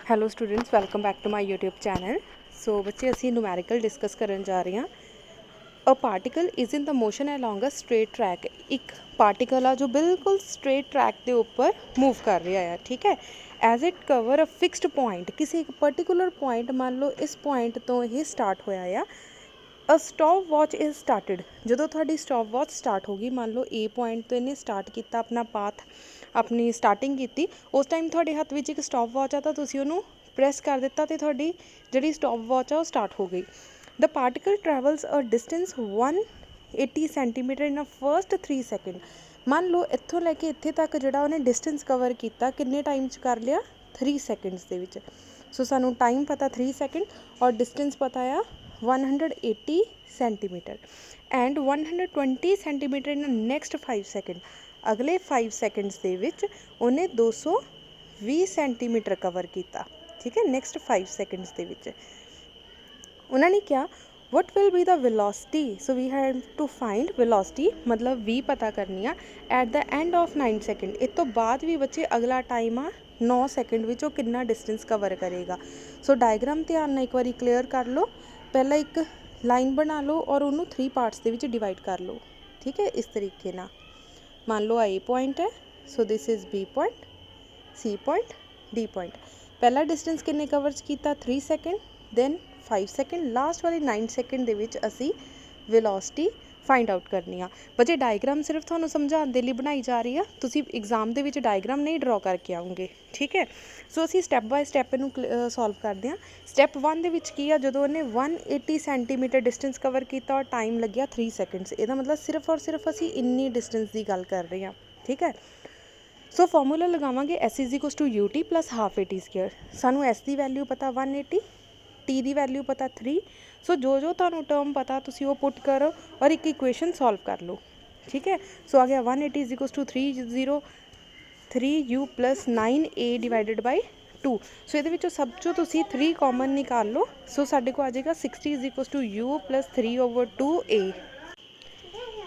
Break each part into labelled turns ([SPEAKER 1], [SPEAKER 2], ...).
[SPEAKER 1] Hello students, welcome back to my YouTube channel. So बच्चे असी numerical discuss करन जा रहे हैं। A particle is in the motion along a straight track. एक पार्टिकल आ जो बिल्कुल स्ट्रेट ट्रैक के उपर मूव कर रहा है, ठीक है। As it cover a fixed point, किसी एक पर्टिकुलर पॉइंट, मान लो इस पॉइंट तो ये स्टार्ट होया है। A stop watch is started, जो थोड़ी स्टॉप वॉच स्टार्ट होगी, मान लो ए पॉइंट तो इन्हें स्टार्ट किया अपना पाथ, अपनी स्टार्टिंग की, उस टाइम थोड़े हत्थ विच एक स्टॉप वॉच आ तो तुसीं उहनूं प्रैस कर दिता तो थोड़ी जिहड़ी स्टॉप वॉच आ स्टार्ट हो गई। The particle travels a distance 180 centimetre in a first 3 second. मान लो इत्थों लैके इत्थे तक जिहड़ा उन्हें डिस्टेंस कवर किया किन्ने टाइम च कर लिया, 3 सैकेंड्स दे विच। सो सानू टाइम पता 3 सैकेंड और डिस्टेंस पता आ 180 centimetre and 120 centimetre in next 5 second. अगले 5 सैकेंड्स दे विच उन्हें 220 सेंटीमीटर कवर किया, ठीक है। नैक्सट 5 सैकेंड्स दे विच उन्होंने क्या, what will be the velocity. So we have to find velocity, मतलब वी पता करनी आ at the end of 9 second. इस तो बाद भी बच्चे अगला टाइम आ 9 सैकेंड विच कितना डिस्टेंस कवर करेगा। सो डायग्राम ध्यान नाल एक बार क्लीयर कर लो। पहला एक लाइन बना लो और उन्होंने 3 पार्ट्स के विच डिवाइड कर लो, ठीक है। इस तरीके ना मान लो ए पॉइंट है, so this is B point, C point, D point. पहला डिस्टेंस किन्ने कवर किया, 3 सैकेंड, दैन 5 सैकेंड, लास्ट वाले 9 सैकेंड दे विच असी वेलोसिटी फाइंड आउट करनी आ। बच्चे डायग्राम सिर्फ तुहानूं समझाउण दे लई बनाई जा रही है, तुसीं एग्जाम दे विच डायग्राम नहीं ड्रॉ करके आओगे, ठीक है। सो असी स्टैप बाय स्टैप इनूं सॉल्व करते हैं। स्टैप 1 दे विच की आ, जदों उन्हें 180 सेंटीमीटर डिस्टेंस कवर किया और टाइम लग्या 3 सैकेंड्स। इहदा मतलब सिर्फ और सिर्फ असी इन्नी डिस्टेंस की गल कर रहे हैं, ठीक है। सो फॉर्मूला लगावांगे s is equals to u t plus half a t square. सानू एस की वैल्यू पता 180, टी की वैल्यू पता 3। सो जो तुहानू टर्म पता तुसी वो पुट करो और एक इक्वेशन सॉल्व कर लो, ठीक है। सो आ गया 180 is equals to 3 plus 9 a divided by 2। So ये सब चो तुसी 3 कॉमन निकाल लो। सो साडे को आ जाएगा 60 is equals to u plus 3/2 a,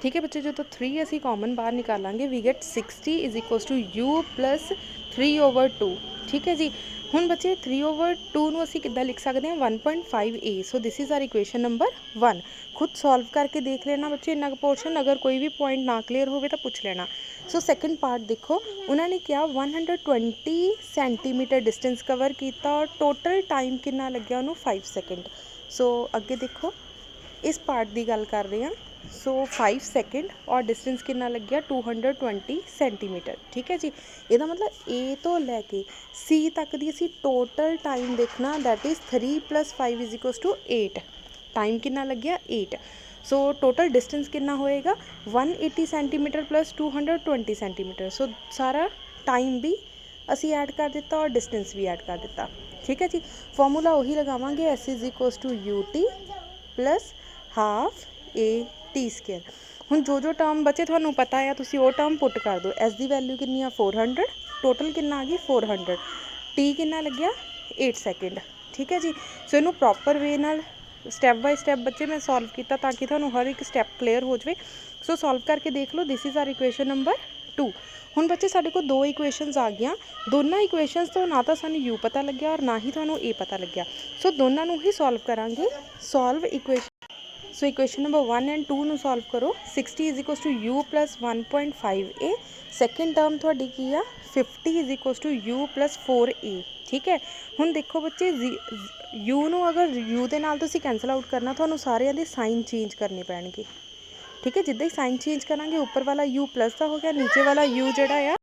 [SPEAKER 1] ठीक है बच्चे। जो तो 3 असी कॉमन बाहर निकालेंगे, we get 60 is equals to u plus 3/2, ठीक है जी। हुण बच्चे 3/2 नूं असी किद्दां लिख सकते हैं, 1.5 a. So this is our equation number 1। खुद सॉल्व करके देख लेना बच्चे इन्ना पोर्शन, अगर कोई भी पॉइंट ना क्लीयर हो तो पूछ लेना। सो सैकेंड पार्ट देखो, उन्होंने क्या 120 सेंटीमीटर डिस्टेंस कवर किया और टोटल टाइम कितना लग्या उन्होंने 5 सैकेंड। सो अगे देखो इस पार्ट की गल कर रहे हैं। सो 5 सैकेंड और डिस्टेंस कितना लग गया 220 सेंटीमीटर, ठीक है जी। यदा मतलब ए तो लैके सी तक दी असी टोटल टाइम देखना, that is 3 + 5 is equals to 8। Time कितना लग गया 8। सो टोटल डिस्टेंस कितना होएगा 180 सेंटीमीटर प्लस 220 सेंटीमीटर। सो सारा टाइम भी असी ऐड कर दिता और डिस्टेंस भी ऐड कर दिता, ठीक है जी। फॉर्मूला वही लगावांगे, s is equals to u t plus half a t square. हुण जो टर्म बचे तुहानूं पता है, तुसीं वो टर्म पुट कर दो। एस की वैल्यू कितनी आ 400, टोटल कितना आ गई 400, टी कितना लग गया 8 सैकेंड, ठीक है जी। सो इनू प्रॉपर वे नाल स्टैप बाय स्टैप बच्चे मैं सॉल्व किया ताकि तुहानूं हर एक स्टैप क्लीयर हो जाए। सो सॉल्व करके देख लो, this is our equation number 2। हुण बच्चे साडे को 2 इक्वेशनस आ गई। दोनों इक्वेशनस तो ना तो सानूं यू पता लग्या और ना ही तुहानूं ए पता लग्या। सो दोनों नूं ही सॉल्व करांगे। Solve equation, so equation number 1 and 2 नूं सॉल्व करो। 60 is equals to u plus 1.5 a. Second term थोड़ी की आ 50 is equals to u plus 4 a, ठीक है। हुण देखो बच्चे यू नूं अगर यू दे नाल तुसीं कैंसल आउट करना, तुहानूं सारिਆਂ दे साइन चेंज करने पैणगे, ठीक है। जिद्दां ही साइन चेंज करांगे, ऊपर वाला यू प्लस का हो गया, नीचे वाला यू जिहड़ा आ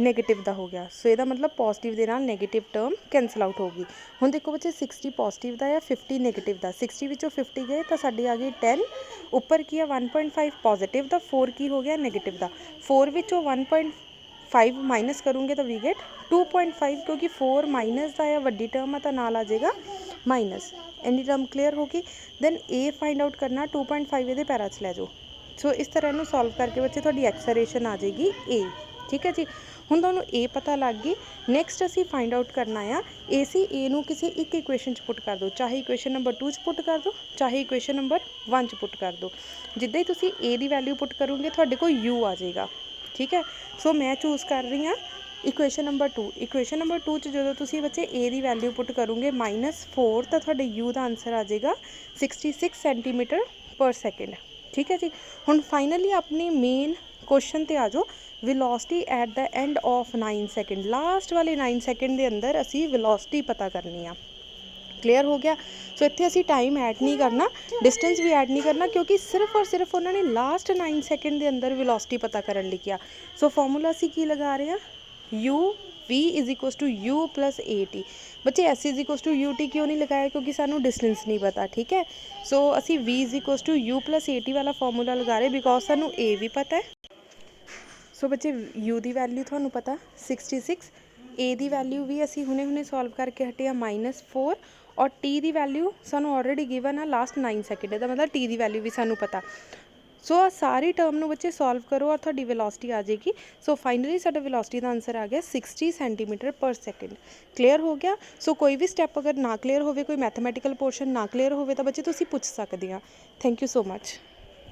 [SPEAKER 1] नैगेटिव का हो गया। सो यदा मतलब पॉजिटिव के नाल नैगेटिव टर्म कैंसल आउट होगी। हुण देखो बच्चे 60 पॉजिटिव का या 50 नैगेटिव का, 60 विचों 50 गए तो साडी आ गई 10। उपर की है 1.5 पॉजिटिव का, 4 की हो गया नैगेटिव का। 4 विचों 1.5 माइनस करूँगे तो वी गेट 2.5, क्योंकि 4 माइनस का या वड्डी टर्म है तो नाल आ जाएगा माइनस। इन्नी टर्म क्लीयर होगी। दैन ए फाइंड आउट करना, 2.5 ये पैरा च लै जाओ। सो इस तरह इनू सॉल्व करके बच्चे थोड़ी एक्सलेरेशन आ जाएगी ए, ठीक है जी। हुण तुहानूं ए पता लग गई। नैक्सट असी फाइंड आउट करना आ ए सी ए नूं किसी एक इक्वेशन च पुट कर दो, चाहे इक्वेशन नंबर 2 च पुट कर दो, चाहे इक्वेशन नंबर 1 च पुट कर दो। जिद्दां ही तुसीं ए की वैल्यू पुट करोगे तुहाडे कोल यू आ जाएगा, ठीक है। सो मैं चूज़ कर रही हाँ ਇਕੁਏਸ਼ਨ ਨੰਬਰ 2 'ਚ ਜਦੋਂ ਤੁਸੀਂ ਬੱਚੇ A ਦੀ ਵੈਲਿਊ ਪੁੱਟ ਕਰੋਗੇ -4 ਤਾਂ ਤੁਹਾਡੇ U ਦਾ ਆਨਸਰ ਆ ਜਾਏਗਾ 66 ਸੈਂਟੀਮੀਟਰ ਪਰ ਸੈਕਿੰਡ। ਠੀਕ ਹੈ ਜੀ। ਹੁਣ ਫਾਈਨਲੀ ਆਪਣੀ ਮੇਨ ਕੁਐਸਚਨ ਤੇ ਆ ਜਾਓ, velocity at the end of 9 second. Last ਵਾਲੇ 9 ਸੈਕਿੰਡ ਦੇ ਅੰਦਰ ਅਸੀਂ ਵੈਲੋਸਿਟੀ ਪਤਾ ਕਰਨੀ ਆ। ਕਲੀਅਰ ਹੋ ਗਿਆ। ਸੋ ਇੱਥੇ ਅਸੀਂ ਟਾਈਮ ਐਡ ਨਹੀਂ ਕਰਨਾ, ਡਿਸਟੈਂਸ ਵੀ ਐਡ ਨਹੀਂ ਕਰਨਾ, ਕਿਉਂਕਿ ਸਿਰਫ ਔਰ ਸਿਰਫ ਉਹਨਾਂ ਨੇ ਲਾਸਟ 9 ਸੈਕਿੰਡ ਦੇ ਅੰਦਰ ਵੈਲੋਸਿਟੀ ਪਤਾ ਕਰਨ ਲਈ ਕਿਹਾ। ਸੋ ਫਾਰਮੂਲਾ ਅਸੀਂ ਕੀ ਲਗਾ ਰਹੇ ਹਾਂ, v = u + at। ਬੱਚੇ s = ut ਕਿਉਂ ਨਹੀਂ ਲਗਾਇਆ, ਕਿਉਂਕਿ ਸਾਨੂੰ ਡਿਸਟੈਂਸ ਨਹੀਂ ਪਤਾ। ਠੀਕ ਹੈ। ਸੋ ਅਸੀਂ v = u + at ਵਾਲਾ ਫਾਰਮੂਲਾ ਲਗਾ ਰਹੇ, ਬਿਕੋਜ਼ ਸਾਨੂੰ a ਵੀ ਪਤਾ ਹੈ। ਸੋ ਬੱਚੇ u ਦੀ ਵੈਲਿਊ ਤੁਹਾਨੂੰ ਪਤਾ 66, a ਦੀ ਵੈਲਿਊ ਵੀ ਅਸੀਂ ਹੁਣੇ ਸੋਲਵ ਕਰਕੇ ਹਟੇ ਆ -4, ਔਰ t ਦੀ ਵੈਲਿਊ ਸਾਨੂੰ ਆਲਰੇਡੀ ਗਿਵਨ ਆ ਲਾਸਟ 9 ਸੈਕਿੰਡ, ਦਾ ਮਤਲਬ t ਦੀ ਵੈਲਿਊ ਵੀ ਸਾਨੂੰ ਪਤਾ। ਸੋ ਆ ਸਾਰੀ ਟਰਮ ਨੂੰ ਬੱਚੇ ਸੋਲਵ ਕਰੋ ਔਰ ਤੁਹਾਡੀ ਵੈਲੋਸਿਟੀ ਆ ਜਾਏਗੀ। ਸੋ ਫਾਈਨਲੀ ਸਾਡਾ ਵੈਲੋਸਿਟੀ ਦਾ ਆਨਸਰ ਆ ਗਿਆ 60 ਸੈਂਟੀਮੀਟਰ ਪਰ ਸੈਕਿੰਡ। ਕਲੀਅਰ ਹੋ ਗਿਆ। ਸੋ ਕੋਈ ਵੀ ਸਟੈਪ ਅਗਰ ਨਾ ਕਲੀਅਰ ਹੋਵੇ, ਕੋਈ ਮੈਥਮੈਟੀਕਲ ਪੋਰਸ਼ਨ ਨਾ ਕਲੀਅਰ ਹੋਵੇ, ਤਾਂ ਬੱਚੇ ਤੁਸੀਂ ਪੁੱਛ ਸਕਦੇ ਆ। Thank you so much.